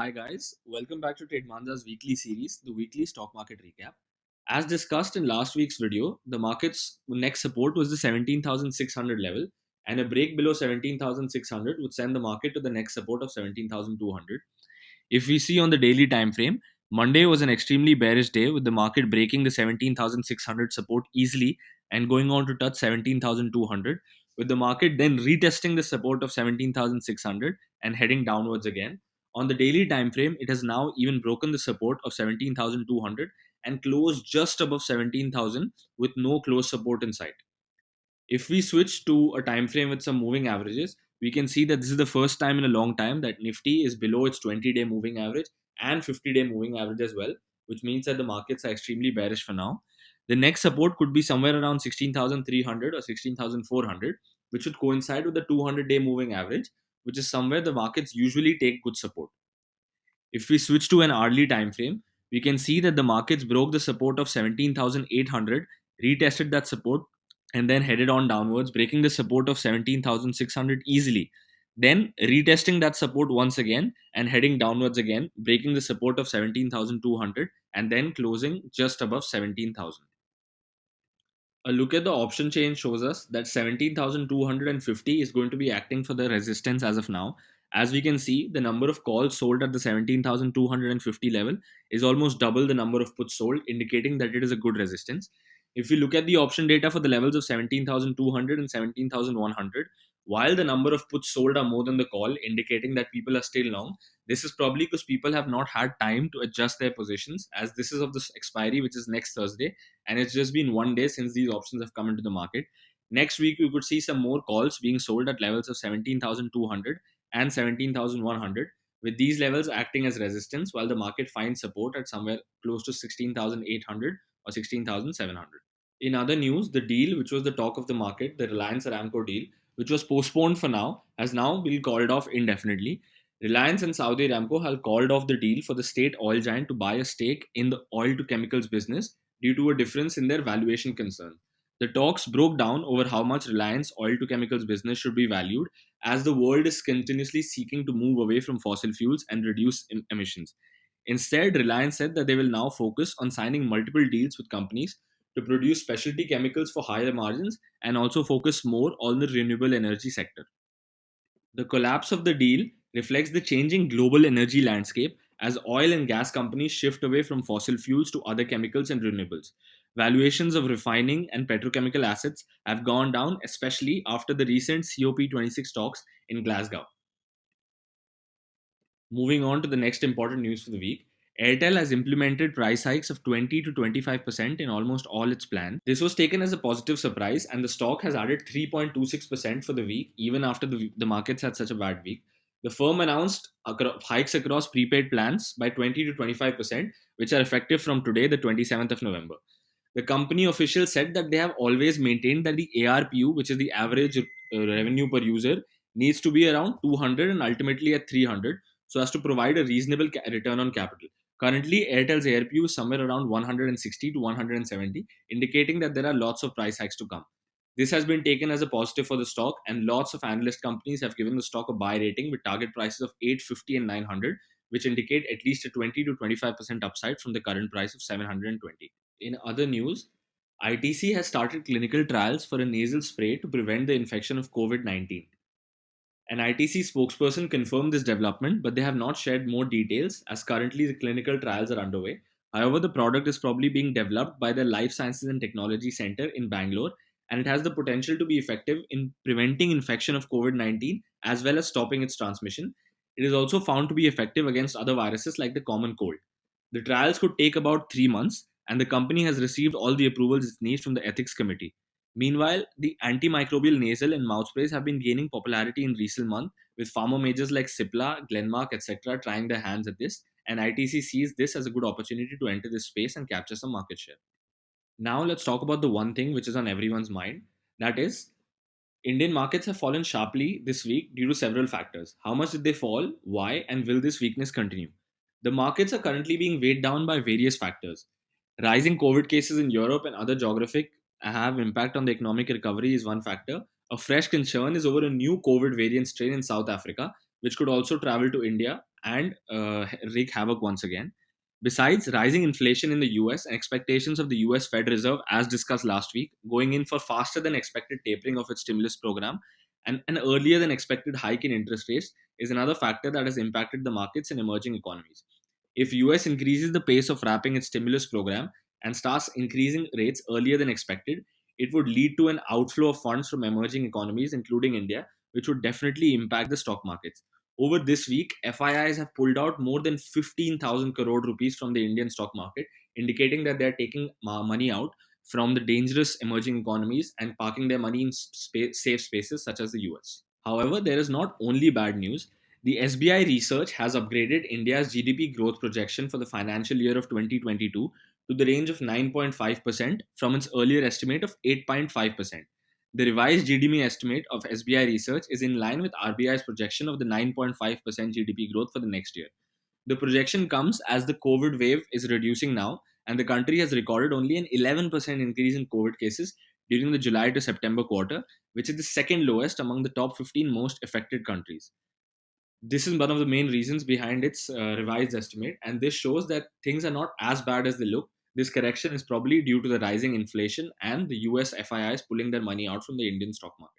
Hi guys, welcome back to Trade Manja's weekly series, the weekly stock market recap. As discussed in last week's video, the market's next support was the 17,600 level, and a break below 17,600 would send the market to the next support of 17,200. If we see on the daily time frame, Monday was an extremely bearish day with the market breaking the 17,600 support easily and going on to touch 17,200, with the market then retesting the support of 17,600 and heading downwards again. On the daily time frame, it has now even broken the support of 17,200 and closed just above 17,000 with no close support in sight. If we switch to a time frame with some moving averages, we can see that this is the first time in a long time that Nifty is below its 20-day moving average and 50-day moving average as well, which means that the markets are extremely bearish for now. The next support could be somewhere around 16,300 or 16,400, which would coincide with the 200-day moving average, which is somewhere the markets usually take good support. If we switch to an hourly time frame, we can see that the markets broke the support of 17,800, retested that support, and then headed on downwards, breaking the support of 17,600 easily. Then retesting that support once again and heading downwards again, breaking the support of 17,200 and then closing just above 17,000. A look at the option chain shows us that 17,250 is going to be acting for the resistance as of now. As we can see, the number of calls sold at the 17,250 level is almost double the number of puts sold, indicating that it is a good resistance. If we look at the option data for the levels of 17,200 and 17,100, while the number of puts sold are more than the call, indicating that people are still long, this is probably because people have not had time to adjust their positions, as this is of this expiry, which is next Thursday, and it's just been one day since these options have come into the market. Next week, we could see some more calls being sold at levels of 17,200 and 17,100, with these levels acting as resistance while the market finds support at somewhere close to 16,800 or 16,700. In other news, the deal, which was the talk of the market, the Reliance Aramco deal, which was postponed for now, has now been called off indefinitely. Reliance and Saudi Aramco have called off the deal for the state oil giant to buy a stake in the oil to chemicals business due to a difference in their valuation concern. The talks broke down over how much Reliance oil to chemicals business should be valued, as the world is continuously seeking to move away from fossil fuels and reduce emissions. Instead, Reliance said that they will now focus on signing multiple deals with companies to produce specialty chemicals for higher margins and also focus more on the renewable energy sector. The collapse of the deal reflects the changing global energy landscape as oil and gas companies shift away from fossil fuels to other chemicals and renewables. Valuations of refining and petrochemical assets have gone down, especially after the recent COP26 talks in Glasgow. Moving on to the next important news for the week. Airtel has implemented price hikes of 20 to 25% in almost all its plans. This was taken as a positive surprise, and the stock has added 3.26% for the week, even after the markets had such a bad week. The firm announced hikes across prepaid plans by 20 to 25%, which are effective from today, the 27th of November. The company officials said that they have always maintained that the ARPU, which is the average revenue per user, needs to be around 200 and ultimately at 300 so as to provide a reasonable return on capital. Currently, Airtel's ARPU is somewhere around 160 to 170, indicating that there are lots of price hikes to come. This has been taken as a positive for the stock, and lots of analyst companies have given the stock a buy rating with target prices of 850 and 900, which indicate at least a 20 to 25% upside from the current price of 720. In other news, ITC has started clinical trials for a nasal spray to prevent the infection of COVID 19. An ITC spokesperson confirmed this development, but they have not shared more details as currently the clinical trials are underway. However, the product is probably being developed by the Life Sciences and Technology Center in Bangalore, and it has the potential to be effective in preventing infection of COVID 19 as well as stopping its transmission. It is also found to be effective against other viruses like the common cold. The trials could take about 3 months, and the company has received all the approvals it needs from the ethics committee. Meanwhile, the antimicrobial nasal and mouth sprays have been gaining popularity in recent months, with pharma majors like Cipla, Glenmark, etc., trying their hands at this, and ITC sees this as a good opportunity to enter this space and capture some market share. Now, let's talk about the one thing which is on everyone's mind, that is, Indian markets have fallen sharply this week due to several factors. How much did they fall? Why? And will this weakness continue? The markets are currently being weighed down by various factors. Rising COVID cases in Europe and other geographic have impact on the economic recovery is one factor. A fresh concern is over a new COVID variant strain in South Africa, which could also travel to India and wreak havoc once again. Besides, rising inflation in the US and expectations of the US Fed Reserve, as discussed last week, going in for faster than expected tapering of its stimulus program and an earlier than expected hike in interest rates is another factor that has impacted the markets in emerging economies. If US increases the pace of wrapping its stimulus program and starts increasing rates earlier than expected, it would lead to an outflow of funds from emerging economies, including India, which would definitely impact the stock markets. Over this week, FIIs have pulled out more than 15,000 crore rupees from the Indian stock market, indicating that they are taking money out from the dangerous emerging economies and parking their money in safe spaces such as the US. However, there is not only bad news. The SBI research has upgraded India's GDP growth projection for the financial year of 2022 to the range of 9.5% from its earlier estimate of 8.5%. The revised GDP estimate of SBI research is in line with RBI's projection of the 9.5% GDP growth for the next year. The projection comes as the COVID wave is reducing now, and the country has recorded only an 11% increase in COVID cases during the July to September quarter, which is the second lowest among the top 15 most affected countries. This is one of the main reasons behind its revised estimate, and this shows that things are not as bad as they look. This correction is probably due to the rising inflation and the US FIIs pulling their money out from the Indian stock market.